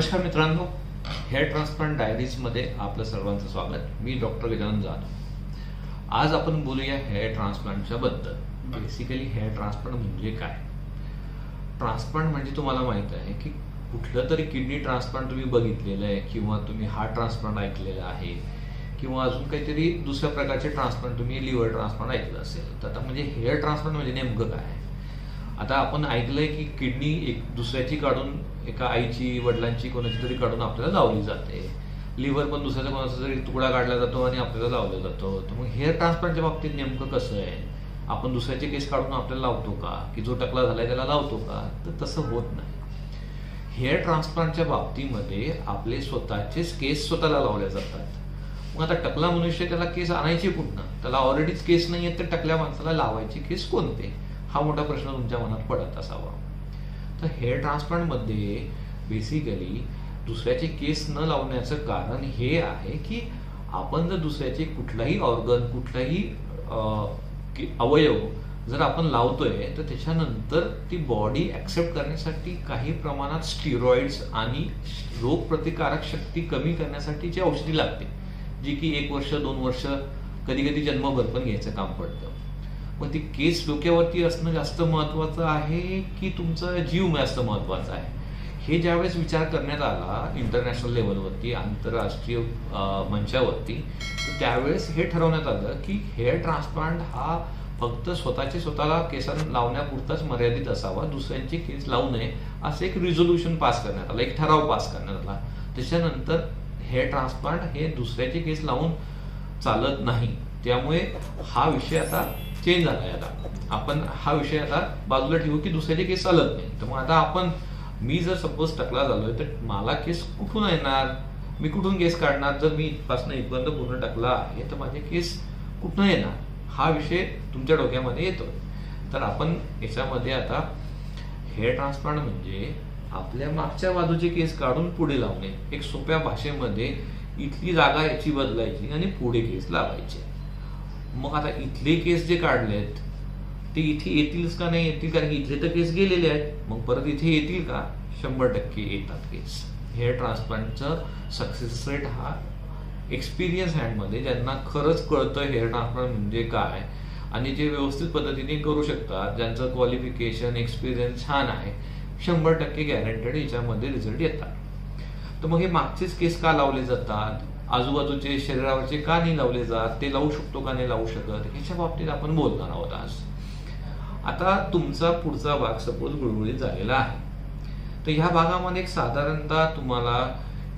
नमस्कार मित्रांनो, hair transplant डायरीजमध्ये आपलं सर्वांचं स्वागत. मी डॉक्टर गजानन जाधव. आज आपण बोलूया हेअर ट्रान्सप्लांटच्या बद्दल. बेसिकली हेअर ट्रान्सप्लांट म्हणजे काय? ट्रान्सप्लांट म्हणजे तुम्हाला माहित आहे की कुठलं तरी किडनी ट्रान्सप्लांट तुम्ही बघितलेलं आहे, किंवा तुम्ही हार्ट ट्रान्सप्लांट ऐकलेलं आहे, किंवा अजून काहीतरी दुसऱ्या प्रकारचे ट्रान्सप्लांट, तुम्ही लिव्हर ट्रान्सप्लांट ऐकलं असेल. तर आता म्हणजे हेअर ट्रान्सप्लांट म्हणजे नेमकं काय? आता आपण ऐकलंय की किडनी एक दुसऱ्याची काढून, एका आईची, वडिलांची, कोणाची तरी काढून आपल्याला लावली जाते. लिव्हर पण दुसऱ्याचा कोणाचा तरी तुकडा काढला जातो आणि आपल्याला लावला जातो. तर मग हेअर ट्रान्सप्लांटच्या बाबतीत नेमकं कसं आहे? आपण दुसऱ्याचे केस काढून आपल्याला लावतो का, की जो टकला झालाय त्याला लावतो का? तर तसं होत नाही. हेअर ट्रान्सप्लांटच्या बाबतीमध्ये आपले स्वतःचेच केस स्वतःला लावले जातात. मग आता टकला मनुष्य, त्याला केस आणायचे कुठनं? त्याला ऑलरेडीच केस नाही आहेत, तर टकल्या माणसाला लावायचे केस कोणते? हा मोठा प्रश्न तुमच्या मनात पडत असावा. तर हेअर ट्रान्सप्लांटमध्ये बेसिकली दुसऱ्याचे केस न लावण्याचं कारण हे आहे की आपण जर दुसऱ्याचे कुठलाही ऑर्गन, कुठलाही अवयव जर आपण लावतोय, तर त्याच्यानंतर ती बॉडी ऍक्सेप्ट करण्यासाठी काही प्रमाणात स्टिरॉइड्स आणि रोगप्रतिकारक शक्ती कमी करण्यासाठीची औषधी लागते, जी की 1 वर्ष 2 वर्ष, कधी कधी जन्मभर पण घ्यायचं काम पडतं. मग ती केस डोक्यावरती असणं जास्त महत्वाचं आहे की तुमचा जीव जास्त महत्वाचा आहे? हे ज्यावेळेस विचार करण्यात आला इंटरनॅशनल लेवलवरती, आंतरराष्ट्रीय मंचावरती, तर त्यावेळेस हे ठरवण्यात आलं की हेअर ट्रान्सप्लांट हा फक्त स्वतःला केसांना लावण्यापुरताच मर्यादित असावा, दुसऱ्यांचे केस लावू नये, असं एक रिझोल्युशन पास करण्यात आलं, एक ठराव पास करण्यात आला. त्याच्यानंतर हेअर ट्रान्सप्लांट हे दुसऱ्याचे केस लावून चालत नाही. त्यामुळे हा विषय आता चेंज झालाय. आता आपण हा विषय आता बाजूला ठेवू की दुसऱ्याचे केस चालत नाही. तर मग आता मी जर सपोज टकला झालोय, तर मला केस कुठून येणार? मी कुठून केस काढणार? जर मी इथपासून इथपर्यंत पूर्ण टकला आहे, तर माझे केस कुठून येणार? हा विषय तुमच्या डोक्यामध्ये येतोय. तर आपण याच्यामध्ये आता हेअर ट्रान्सप्लांट म्हणजे आपल्या मागच्या बाजूचे केस काढून पुढे लावणे. एक सोप्या भाषेमध्ये इथली जागा याची बदलायची आणि पुढे केस लावायचे. मग आता इथले केस जे काढलेत ते इथे येतीलच का नाही येतील? कारण की इथले तर केस गेलेले आहेत. मग परत इथे येतील का? 100% येतात केस. हेअर ट्रान्सप्लांटचं सक्सेस रेट हा एक्सपिरियन्स हँडमध्ये, ज्यांना खरंच कळतं हेअर ट्रान्सप्लांट म्हणजे काय आणि जे व्यवस्थित पद्धतीने करू शकतात, ज्यांचं क्वालिफिकेशन, एक्सपिरियन्स छान आहे, 100% गॅरंटेड याच्यामध्ये रिझल्ट येतात. तर मग हे मागचेच केस का लावले जातात? आजूबाजूचे शरीरावरचे का नाही लावले जात? ते लावू शकतो का नाही लावू शकत? ह्याच्या बाबतीत आपण बोलणार आहोत आज. आता तुमचा पुढचा भाग सपोज गुळगुळीत झालेला आहे, तर ह्या भागामध्ये एक साधारणतः तुम्हाला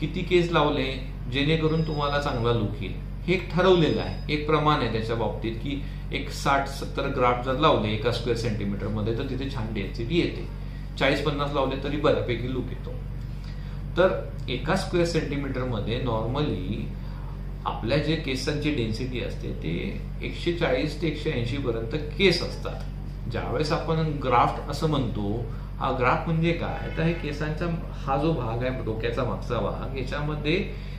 किती केस लावले जेणेकरून तुम्हाला चांगला लुक येईल हे एक ठरवलेलं आहे. एक प्रमाण आहे त्याच्या बाबतीत की एक 60-70 ग्राफ्ट जर लावले एका स्क्वेअर सेंटीमीटर मध्ये, तर तिथे छान डेन्सिटी येते. 40-50 लावले तरी बऱ्यापैकी लुक येतो. तर एका स्क्वेअर सेंटीमीटर मध्ये नॉर्मली आपल्या जे केसांची डेन्सिटी असते ते 140 ते 180 पर्यंत केस असतात. ज्यावेळेस आपण ग्राफ्ट असं म्हणतो, हा ग्राफ्ट म्हणजे काय? तर हे केसांचा हा जो भाग आहे, डोक्याचा मागचा भाग, याच्यामध्ये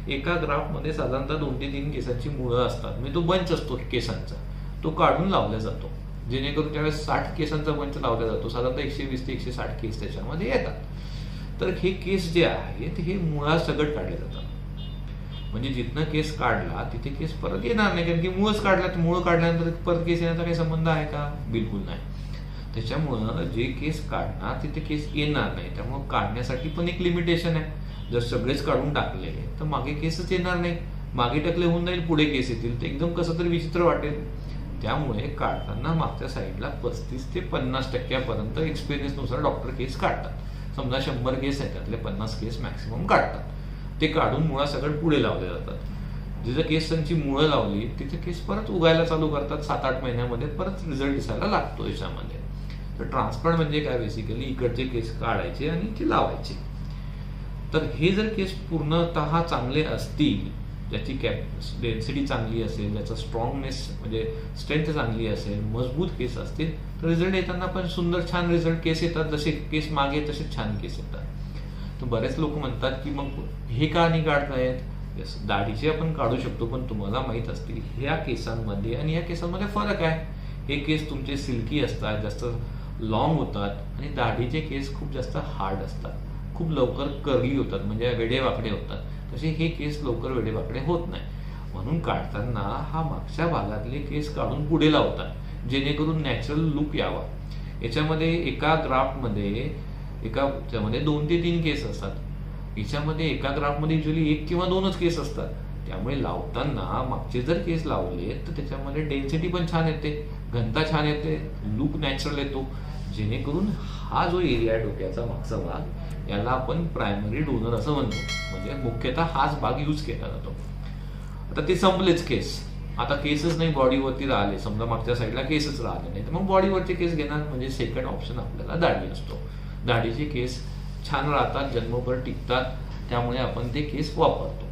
एका ग्राफ्ट मध्ये साधारणतः 2 ते 3 केसांची मुळं असतात. म्हणजे तो बंच असतो केसांचा, तो काढून लावला जातो. जेणेकरून त्यावेळेस 60 केसांचा बंच लावला जातो. साधारणतः 120 ते 160 केस त्याच्यामध्ये येतात. तर हे केस जे आहेत हे मुळासकट काढले जातात. म्हणजे जिथनं केस काढला तिथे केस परत येणार नाही, कारण की मुळच काढला. मूळ काढल्यानंतर परत केस येण्याचा काही संबंध आहे का? बिलकुल नाही. त्याच्यामुळं जे केस काढणार तिथे केस येणार नाही. त्यामुळे काढण्यासाठी पण एक लिमिटेशन आहे. जर सगळेच काढून टाकले तर मागे केसच येणार नाही. मागे टाकले होऊन जाईल, पुढे केस येतील, तर एकदम कसं तरी विचित्र वाटेल. त्यामुळे काढताना मागच्या साईडला 35 ते 50% पर्यंत एक्सपिरियन्सनुसार डॉक्टर केस काढतात. समजा 100 केस आहेत, त्यातले 50 केस मॅक्सिमम काढतात. ते काढून मुळासकट पुढे लावले जातात. जिथे केसांची मुळं लावली तिथे केस परत उगायला चालू करतात. 7-8 महिन्यामध्ये परत रिझल्ट दिसायला लागतो याच्यामध्ये. तर ट्रान्सप्लांट म्हणजे काय? बेसिकली इकडचे केस काढायचे आणि ते लावायचे. तर हे जर केस पूर्णतः चांगले असतील, ज्याची डेन्सिटी चांगली असेल, ज्याचा स्ट्रॉंगनेस म्हणजे स्ट्रेंथ चांगली असेल, मजबूत केस असतील, तर रिझल्ट येताना पण सुंदर छान रिझल्ट केस येतात. जसे केस मागे तसे छान केस येतात. तर बरेच लोक म्हणतात की मग हे का नाही काढतायत? दाढीचे आपण काढू शकतो, पण तुम्हाला माहित असतील ह्या केसांमध्ये आणि ह्या केसांमध्ये फरक आहे. हे केस तुमचे सिल्की असतात, जास्त लॉंग होतात, आणि दाढीचे केस खूप जास्त हार्ड असतात. खूप लवकर कर्ली होतात, म्हणजे वेडेवाकडे होतात. तसे हे केस लवकर वेडेवाकडे होत नाही. म्हणून काढताना हा मागच्या भागातले केस काढून पुढे लावतात, जेणेकरून नॅचरल लुक यावा. याच्यामध्ये एका ग्राफ्टमध्ये 2 ते 3 केस असतात. याच्यामध्ये एका ग्राफ्टमध्ये युजली 1 किंवा 2च केस असतात. त्यामुळे लावताना मागचे जर केस लावले तर त्याच्यामध्ये डेन्सिटी पण छान येते, घनता छान येते, लुक नॅचरल येतो, जेणेकरून हा जो एरिया आहे डोक्याचा मागचा भाग, याला आपण प्रायमरी डोनर असं म्हणतो. म्हणजे मुख्यतः हाच भाग यूज केला जातो. आता ते संपलेच केस. आता केसच नाही बॉडीवरती राहिले, समजा मागच्या साईडला केसच राहिले नाही, तर मग बॉडीवरचे केस घेणार. म्हणजे सेकंड ऑप्शन आपल्याला दाढी असतो. दाढीचे केस छान राहतात, जन्मभर टिकतात, त्यामुळे आपण ते केस वापरतो.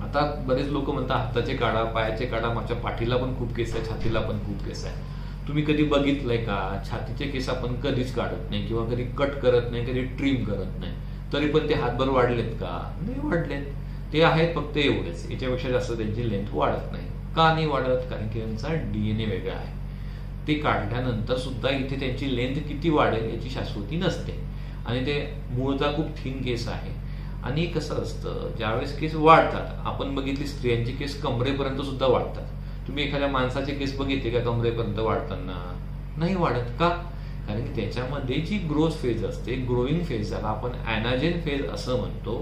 आता बरेच लोक म्हणतात हाताचे काढा, पायाचे काढा, मागच्या पाठीला पण खूप केस आहे, छातीला पण खूप केस आहे. तुम्ही कधी बघितलंय का? छातीचे केस आपण कधीच काढत नाही किंवा कधी कट करत नाही, कधी ट्रिम करत नाही, तरी पण ते हातभर वाढलेत का? नाही वाढलेत. ते आहेत फक्त एवढेच, याच्यापेक्षा जास्त त्यांची लेंथ वाढत नाही. का नाही वाढत? कारण की त्यांचा DNA वेगळा आहे. ते काढल्यानंतर सुद्धा इथे त्यांची लेंथ किती वाढेल याची शाश्वती नसते. आणि ते मूळचा खूप थिन केस आहे. आणि कसं असतं, ज्यावेळेस केस वाढतात, आपण बघितली स्त्रियांचे केस कमरेपर्यंत सुद्धा वाढतात. तुम्ही एखाद्या माणसाचे केस बघितले का कमरेपर्यंत वाढताना? नाही वाढत. का? कारण की त्याच्यामध्ये जी ग्रोथ फेज असते, ग्रोईंग फेज, ज्याला आपण ॲनाजेन फेज असं म्हणतो,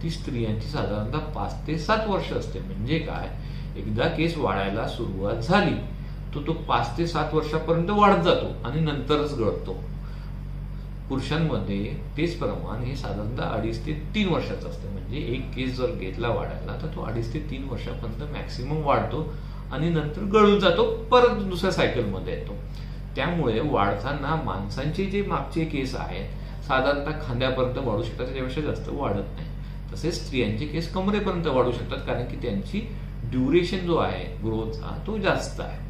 ती स्त्रियांची साधारणतः 5 ते 7 वर्ष असते. म्हणजे काय, एकदा केस वाढायला सुरुवात झाली तो 5 ते 7 वर्षापर्यंत वाढत जातो आणि नंतरच गळतो. पुरुषांमध्ये तेच प्रमाण हे साधारणतः 2.5 ते 3 वर्षाचं असतं. म्हणजे एक केस जर घेतला वाढायला तर तो 2.5 ते 3 वर्षापर्यंत मॅक्सिमम वाढतो आणि नंतर गळून जातो, परत दुसऱ्या सायकलमध्ये येतो. त्यामुळे वाढताना माणसांचे जे मागचे केस आहेत साधारणतः खांद्यापर्यंत वाढू शकतात, त्याच्यापेक्षा जास्त वाढत नाही. तसेच स्त्रियांचे केस कमरेपर्यंत वाढू शकतात, कारण की त्यांची ड्युरेशन जो आहे ग्रोथचा तो जास्त आहे.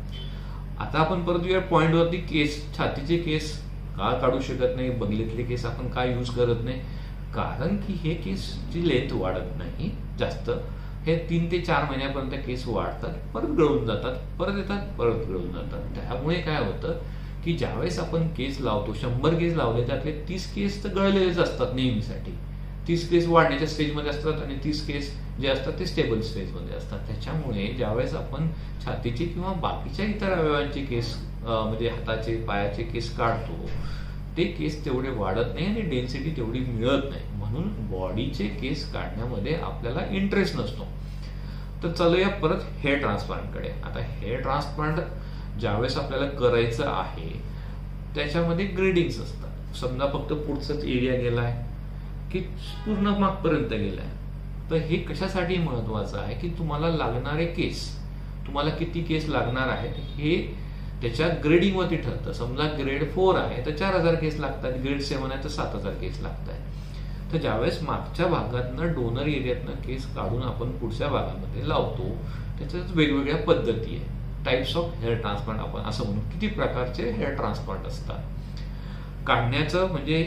आता आपण परत या पॉइंटवरती, केस, छातीचे केस का काढू शकत नाही, बंगल्यातले केस आपण का यूज करत नाही? कारण की हे केसची लेंथ वाढत नाही जास्त. हे 3 ते 4 महिन्यापर्यंत केस वाढतात, परत गळून जातात, परत येतात, परत गळून जातात. त्यामुळे काय होतं की ज्यावेळेस आपण केस लावतो, 100 केस लावले त्यातले 30 केस तर गळलेलेच असतात नेहमीसाठी. 30 केस वाढण्याच्या स्टेजमध्ये असतात आणि 30 केस जे असतात ते स्टेबल स्टेजमध्ये असतात. त्याच्यामुळे ज्यावेळेस आपण छातीचे किंवा बाकीच्या इतर अवयवांचे केस, म्हणजे हाताचे, पायाचे केस काढतो, ते केस तेवढे वाढत नाही आणि डेन्सिटी तेवढी मिळत नाही. म्हणून बॉडीचे केस काढण्यामध्ये आपल्याला इंटरेस्ट नसतो. तर चलूया परत हेअर ट्रान्सप्लांटकडे. आता हेअर ट्रान्सप्लांट ज्यावेळेस आपल्याला करायचं आहे त्याच्यामध्ये ग्रेडिंग्स असतात. समजा फक्त पुढचाच एरिया गेलाय की पूर्ण मागपर्यंत गेलाय, तर हे कशासाठी महत्वाचं आहे की तुम्हाला लागणारे केस, तुम्हाला किती केस लागणार आहेत हे त्याच्या ग्रेडिंगवरती ठरतं. समजा ग्रेड 4 आहे तर 4000 केस लागतात, ग्रेड 7 आहे तर 7000 केस लागतात. तर ज्यावेळेस मागच्या भागातनं, डोनर एरियातनं केस काढून आपण पुढच्या भागामध्ये लावतो, त्याच्यात वेगवेगळ्या पद्धती आहे. टाइप्स ऑफ हेअर ट्रान्सप्लांट आपण असं म्हणू. किती प्रकारचे हेअर ट्रान्सप्लांट असतात. काढण्याचं म्हणजे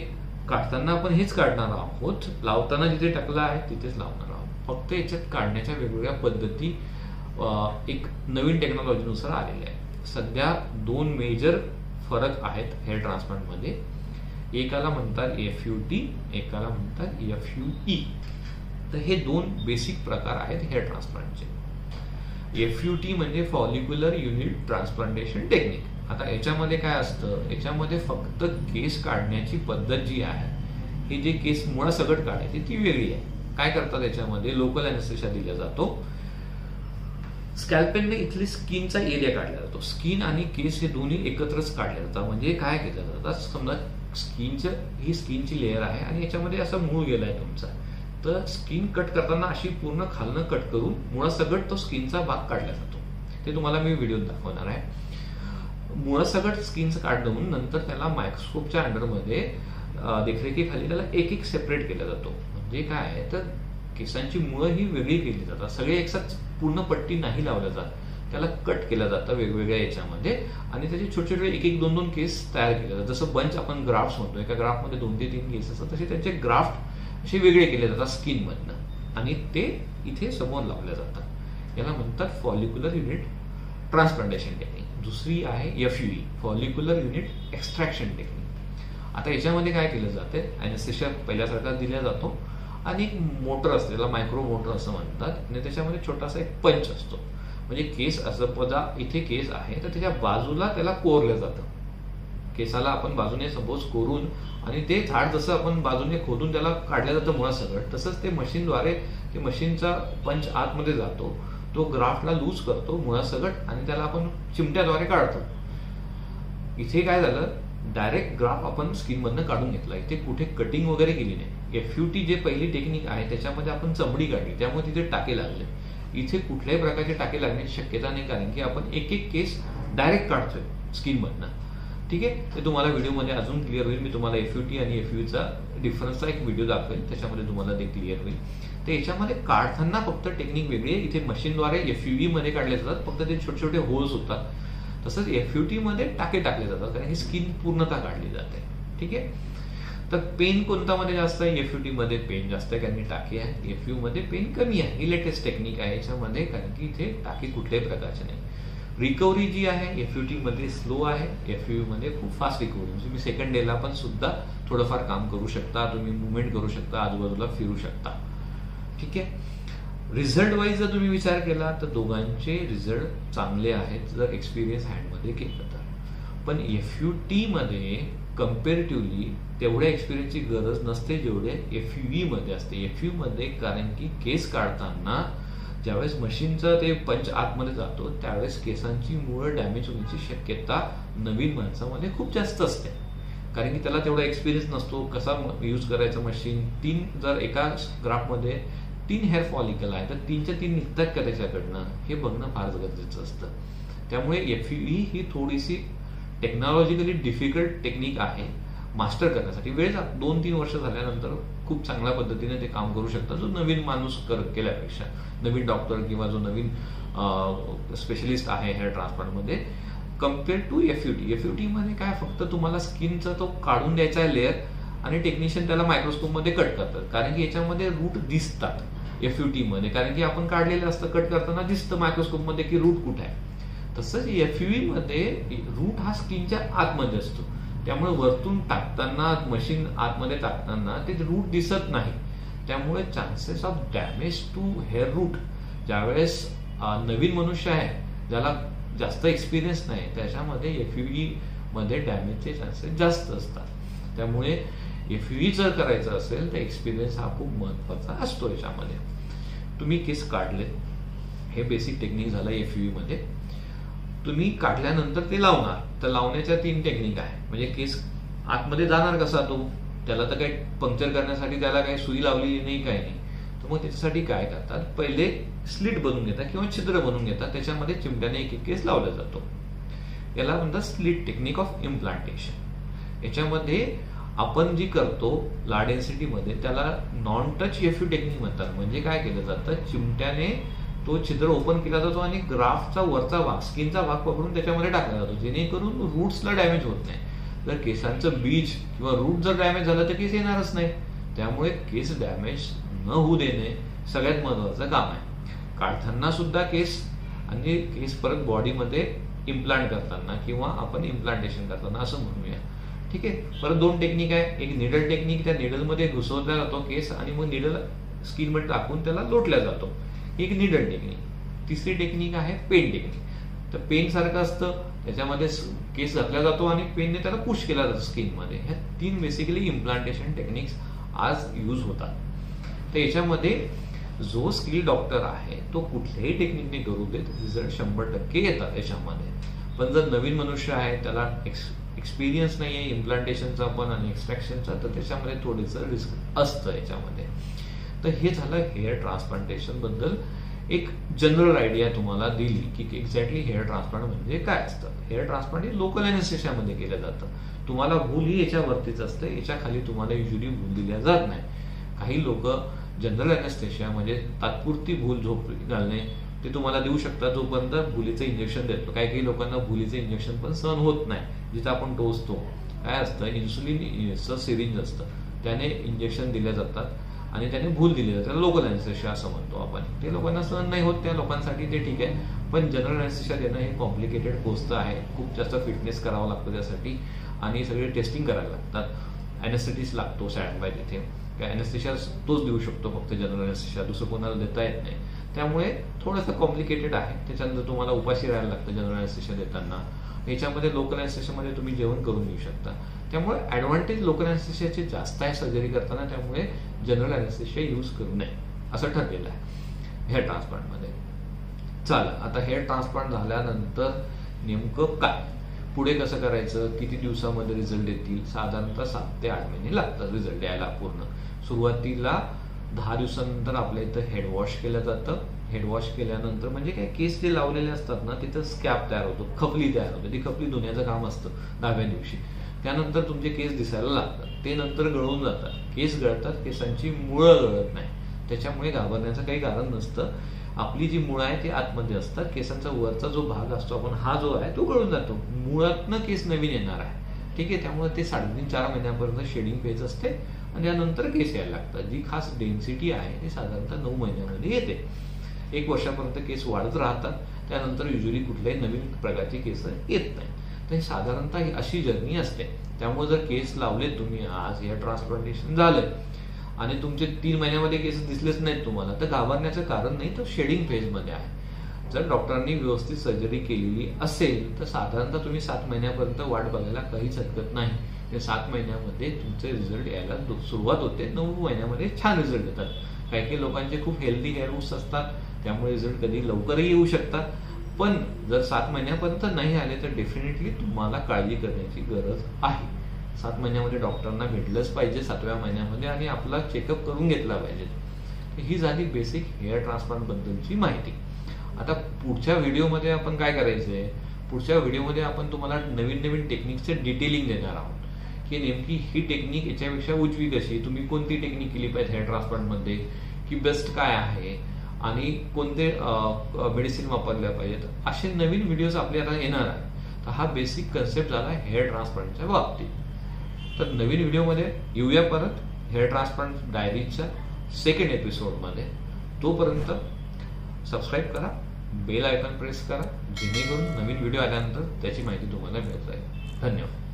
काढताना आपण हेच काढणार आहोत, लावताना जिथे टाकलं आहे तिथेच लावणार आहोत. फक्त याच्यात काढण्याच्या वेगवेगळ्या पद्धती एक नवीन टेक्नॉलॉजीनुसार आलेल्या आहेत. सध्या 2 मेजर फरक आहेत हेअर ट्रान्सप्लांटमध्ये. एकाला म्हणतात FUT, एकाला म्हणतात FUE. तर हे 2 बेसिक प्रकार आहेत हेअर ट्रान्सप्लांटचे. FUT म्हणजे फॉलिक्युलर युनिट ट्रान्सप्लांटेशन टेक्निक. आता याच्यामध्ये काय असतं, याच्यामध्ये फक्त केस काढण्याची पद्धत जी आहे, हे जे केस मुळासकट काढायची ती वेगळी आहे. काय करतात याच्यामध्ये, लोकल अॅनेस्थेशिया दिला जातो. स्कॅल्पेलने इथली स्किनचा एरिया काढला जातो. स्किन आणि केस हे दोन्ही एकत्रच काढले जातात. म्हणजे काय केलं जातं, समजा ही स्किनची लेअर आहे आणि याच्यामध्ये असा मूळ गेलाय तुमचा, तर स्किन कट करताना अशी पूर्ण खालनं कट करून मुळासकट तो स्किनचा भाग काढला जातो. ते तुम्हाला मी व्हिडिओ दाखवणार आहे. मुळासकट स्किनचं काढून नंतर त्याला मायक्रोस्कोपच्या अंडरमध्ये देखरेखीखाली त्याला एक सेपरेट केला जातो. म्हणजे काय आहे तर केसांची मुळं ही वेगळी केली जातात. सगळे एकसाथ पूर्ण पट्टी नाही लावल्या जात, त्याला कट केलं जातं वेगवेगळ्या याच्यामध्ये आणि त्याचे छोटे छोटे 1-2 केस तयार केले जातात. जसं बंच आपण ग्राफ्ट म्हणतो, एका ग्राफ्टमध्ये 2 ते 3 केस असतात, तसे त्यांचे ग्राफ्ट असे वेगळे केले जातात स्किनमधनं आणि ते इथे समोर लावले जातात. याला म्हणतात फॉलिक्युलर युनिट ट्रान्सप्लांटेशन टेक्निक. दुसरी आहे FUE, follicular unit extraction technique. आता याच्यामध्ये काय केलं जाते, ॲनेस्थेशिया पहिल्यासारखा दिला जातो आणि एक मोटर असते, त्याला मायक्रो मोटर असं म्हणतात, आणि त्याच्यामध्ये छोटासा एक पंच असतो. म्हणजे केस असं पदा इथे केस आहे तर त्याच्या बाजूला त्याला कोरलं जातं. केसाला आपण बाजूने सपोज कोरून आणि ते झाड जसं आपण बाजूने खोदून त्याला काढलं जातं मुळासकट, तसंच ते मशीनद्वारे ते मशीनचा पंच आतमध्ये जातो, तो ग्राफ्टला लूज करतो मुळासकट आणि त्याला आपण चिमट्याद्वारे काढतो. इथे काय झालं, डायरेक्ट ग्राफ आपण स्किनमधनं काढून घेतला. इथे कुठे कटिंग वगैरे केली नाही. FUT जे पहिली टेक्निक आहे त्याच्यामध्ये आपण चमडी काढली, त्यामुळे तिथे टाके लागले. इथे कुठल्याही प्रकारचे टाके लागण्याची शक्यता नाही, कारण की आपण एक एक केस डायरेक्ट काढतोय स्किनमधनं. ठीक आहे, ते तुम्हाला व्हिडिओमध्ये अजून क्लिअर होईल. मी तुम्हाला FUT आणि FUचा डिफरन्सचा एक व्हिडिओ दाखवेल, त्याच्यामध्ये तुम्हाला ते क्लिअर होईल. तर याच्यामध्ये काढताना फक्त टेक्निक वेगळी आहे. इथे मशीनद्वारे FUV मध्ये काढले जातात, फक्त ते छोटे छोटे होल्स होतात. तसंच FUT मध्ये टाके टाकले जातात, कारण ही स्किन पूर्णतः काढली जाते. ठीक आहे, तर पेन कोणता मध्ये जास्त आहे, FUT मध्ये पेन जास्त आहे कारण की टाके आहे. FU मध्ये पेन कमी आहे. ही लेटेस्ट टेक्निक आहे याच्यामध्ये, कारण की इथे टाके कुठल्याही प्रकारचे नाही. रिकव्हरी जी आहे FUT मध्ये स्लो आहे, FU मध्ये खूप फास्ट रिकव्हरी. म्हणजे तुम्ही सेकंड डेला पण सुद्धा थोडंफार काम करू शकता, तुम्ही मुवमेंट करू शकता, आजूबाजूला फिरू शकता. ठीक आहे, रिझल्ट वाईज जर तुम्ही विचार केला तर दोघांचे रिझल्ट चांगले आहेत जर एक्सपिरियन्स हँडमध्ये केलं तर. पण FUT मध्ये कम्पॅरेटिव्हली तेवढ्या एक्सपिरियन्सची गरज नसते जेवढे FUV मध्ये असते. FU मध्ये कारण की केस काढताना ज्यावेळेस मशीनचं ते पंच आतमध्ये जातो त्यावेळेस केसांची मुळं डॅमेज होण्याची शक्यता नवीन माणसामध्ये खूप जास्त असते, कारण की त्याला तेवढा एक्सपिरियन्स नसतो. कसा यूज करायचं मशीन, जर एका ग्राफमध्ये 3 हेअर फॉलिकल आहे तर 3च्या 3 निघतात का त्याच्याकडनं, हे बघणं फार गरजेचं असतं. त्यामुळे FUV ही थोडीशी टेक्नॉलॉजिकली डिफिकल्ट टेक्निक आहे मास्टर करण्यासाठी. वेळ 2-3 वर्ष झाल्यानंतर खूप चांगल्या पद्धतीने ते काम करू शकतात, जो नवीन माणूस केल्यापेक्षा. नवीन डॉक्टर किंवा जो नवीन स्पेशलिस्ट आहे हेअर ट्रान्सप्लांटमध्ये कम्पेअर टू FUT मध्ये काय, फक्त तुम्हाला स्किनचा तो काढून द्यायचा आहे लेअर आणि टेक्निशियन त्याला मायक्रोस्कोपमध्ये कट करतात, कारण की याच्यामध्ये रूट दिसतात FUT मध्ये, कारण की आपण काढलेलं असतं कट करताना दिसतं मायक्रोस्कोपमध्ये की रूट कुठे आहे. तसंच FUV मध्ये रूट हा स्किनच्या आतमध्ये असतो, त्यामुळे वरतून टाकताना मशीन आतमध्ये टाकताना ते रूट दिसत नाही. त्यामुळे chances of damage to hair root ज्यावेळेस नवीन मनुष्य आहे ज्याला जास्त एक्सपिरियन्स नाही त्याच्यामध्ये FUV मध्ये डॅमेजचे चान्सेस जास्त असतात. त्यामुळे FUV जर करायचं असेल तर एक्सपिरियन्स हा खूप महत्वाचा असतो. याच्यामध्ये तुम्ही केस काढले, हे बेसिक टेक्निक झालं FUV मध्ये. तुम्ही काढल्यानंतर ते लावणार, तर लावण्याच्या 3 टेक्निक आहे. म्हणजे केस आतमध्ये जाणार कसा तो, त्याला तर काही पंक्चर करण्यासाठी त्याला काही सुई लावलेली नाही, काही नाही. तर मग त्याच्यासाठी काय करतात, पहिले स्लिट बनवून घेतात किंवा छिद्र बनवून घेतात, त्याच्यामध्ये चिमट्याने एक केस लावला जातो. याला म्हणतात स्लिट टेक्निक ऑफ इम्प्लांटेशन. याच्यामध्ये आपण जी करतो ला डेन्सिटी मध्ये त्याला नॉन टच FU टेक्निक म्हणतात. म्हणजे काय केलं जातं, चिमट्याने तो छिद्र ओपन केला जातो आणि ग्राफचा वरचा भाग, स्किनचा भाग पकडून त्याच्यामध्ये टाकला जातो, जेणेकरून रूट्सला डॅमेज होत नाही. जर केसांचं बीज किंवा रूट जर डॅमेज झालं तर केस येणारच नाही. त्यामुळे केस डॅमेज न होऊ देणे सगळ्यात महत्वाचं काम आहे. काढताना सुद्धा केस आणि केस परत बॉडीमध्ये इम्प्लांट करताना किंवा आपण इम्प्लांटेशन करताना असं म्हणूया. ठीक आहे, परत 2 टेक्निक आहे. एक निडल टेक्निक, त्या निडलमध्ये घुसवला जातो केस आणि मग निडल स्किनमध्ये टाकून त्याला लोटला जातो, एक निडल टेक्निक. तिसरी टेक्निक आहे पेन टेक्निक. तर पेन सारखं असतं, त्याच्यामध्ये केस घातला जातो आणि पेनने त्याला पुश केला जातो स्किनमध्ये. ह्या 3 बेसिकली इम्प्लांटेशन टेक्निक्स आज यूज होतात. तर याच्यामध्ये जो स्किल डॉक्टर आहे तो कुठल्याही टेक्निकने करू देत, रिझल्ट 100% येतात याच्यामध्ये. पण जर नवीन मनुष्य आहे, त्याला एक्सपिरियन्स नाही आहे इम्प्लांटेशनचा पण आणि एक्स्ट्रॅक्शनचा, तर त्याच्यामध्ये थोडंसं रिस्क असतं याच्यामध्ये. तर हे झालं हेअर ट्रान्सप्लांटेशन बद्दल एक जनरल आयडिया तुम्हाला दिली की एक्झॅक्टली हेअर ट्रान्सप्लांट म्हणजे काय असतं. हेअर ट्रान्सप्लांट हे लोकल ॲनेस्थेशियामध्ये केलं जातं. तुम्हाला भूल ही याच्यावरतीच असते, याच्या खाली तुम्हाला युजली भूल दिल्या जात नाही. काही लोक जनरल ॲनेस्थेशिया म्हणजे तात्पुरती भूल झोप घालणे ते तुम्हाला देऊ शकतात, जोपर्यंत भुलीचं इंजेक्शन देतो. काही लोकांना भुलीचं इंजेक्शन पण सहन होत नाही, जिथं आपण टोचतो काय असतं, इन्सुलिनचं सिरिंज असतं, त्याने इंजेक्शन दिल्या जातात आणि त्याने भूल दिली जाते, त्याला लोकल अॅनेस्थेशिया असं म्हणतो आपण. ते लोकांना सहन नाही होत, त्या लोकांसाठी ते ठीक आहे, पण जनरल अॅनेस्थेशिया देणं हे कॉम्प्लिकेटेड गोष्ट आहे. खूप जास्त फिटनेस करावं लागतं त्यासाठी आणि सगळे टेस्टिंग करायला लागतात. ॲनेस्थेटिस्ट लागतो स्टँड बाय तिथे. अॅनेस्थेशिया तोच देऊ शकतो फक्त जनरल अॅनेस्थेशिया, दुसरं कोणाला देता येत नाही. त्यामुळे थोडंसं कॉम्प्लिकेटेड आहे. त्याच्यानंतर तुम्हाला उपाशी राहायला लागतं जनरल अॅनेस्थेशिया देताना. याच्यामध्ये लोकल अॅनेस्थेशियामध्ये तुम्ही जेवण करून येऊ शकता. त्यामुळे ॲडव्हान्टेज लोकल अॅनेस्थेशियाचे जास्त आहे सर्जरी करताना. त्यामुळे जनरल अॅनेस्थेशिया यूज करू नये असं ठरलेलं आहे हेअर ट्रान्सप्लांटमध्ये. चला, आता हेअर ट्रान्सप्लांट झाल्यानंतर नेमकं काय पुढे कसं करायचं, किती दिवसामध्ये रिझल्ट येतील? साधारणतः 7 ते 8 महिने लागतात रिझल्ट यायला पूर्ण. सुरुवातीला 10 दिवसानंतर आपल्या इथं हेड वॉश केलं जातं. हेड वॉश केल्यानंतर म्हणजे काय, केस जे लावलेले असतात ना तिथं स्कॅब तयार होतो, खपली तयार होते. ती खपली धुण्याचं काम असतं 10व्या दिवशी. त्यानंतर तुमचे केस दिसायला लागतात, ते नंतर गळून जातात. केस गळतात, केसांची मुळं गळत नाही. त्याच्यामुळे घाबरण्याचं काही कारण नसतं. आपली जी मुळं आहे ती आतमध्ये असतात. केसांचा वरचा जो भाग असतो आपण हा जो आहे तो गळून जातो. मुळातनं केस नवीन येणार आहे, ठीक आहे. त्यामुळे ते 3.5-4 महिन्यापर्यंत शेडिंग फेज असते आणि त्यानंतर केस यायला लागतात. जी खास डेन्सिटी आहे ती साधारणतः 9 महिन्यामध्ये येते. 1 वर्षापर्यंत केस वाढत राहतात. त्यानंतर युजली कुठल्याही नवीन प्रकारची केस येत नाही. तर साधारणतः अशी जर्नी असते. त्यामुळे जर केस लावले तुम्ही आज, हेअर ट्रान्सप्लांटेशन झालंय आणि तुमचे 3 महिन्यामध्ये केस दिसलेच नाहीत तुम्हाला, तर घाबरण्याचं कारण नाही, तो शेडिंग फेजमध्ये आहे. जर डॉक्टरांनी व्यवस्थित सर्जरी केलेली असेल तर साधारणतः तुम्ही 7 महिन्यापर्यंत वाट बघायला काहीच हरकत नाही. त्या 7 महिन्यामध्ये तुमचे रिझल्ट यायला सुरुवात होते. 9 महिन्यामध्ये छान रिझल्ट येतात. काही काही लोकांचे खूप हेल्दी हेअर रूट्स असतात, त्यामुळे रिझल्ट कधी लवकरही येऊ शकतात. पण जर 7 महिन्यापर्यंत नाही आले तर डेफिनेटली तुम्हाला काळजी करण्याची गरज आहे. 7 महिन्यामध्ये डॉक्टरांना भेटलंच पाहिजे 7व्या महिन्यामध्ये आणि आपला चेकअप करून घेतला पाहिजे. ही झाली बेसिक हेअर ट्रान्सप्लांट बद्दलची माहिती. आता पुढच्या व्हिडिओमध्ये आपण काय करायचंय, पुढच्या व्हिडिओमध्ये आपण तुम्हाला नवीन नवीन टेक्निकचे डिटेलिंग देणार आहोत की नेमकी ही टेक्निक याच्यापेक्षा उजवी कशी, तुम्ही कोणती टेक्निक केली पाहिजे हेअर ट्रान्सप्लांटमध्ये, की बेस्ट काय आहे आणि कोणते मेडिसिन वापरल्या पाहिजेत, असे नवीन व्हिडिओज आपले आता येणार आहेत. तर हा बेसिक कन्सेप्ट झाला हेअर ट्रान्सप्लांटच्या बाबतीत. तर नवीन व्हिडिओमध्ये येऊया परत हेअर ट्रान्सप्लांट डायरीच्या 2nd एपिसोडमध्ये. तोपर्यंत सबस्क्राईब करा, बेल आयकॉन प्रेस करा, जेणेकरून नवीन व्हिडिओ आल्यानंतर त्याची माहिती तुम्हाला मिळत राहील. धन्यवाद.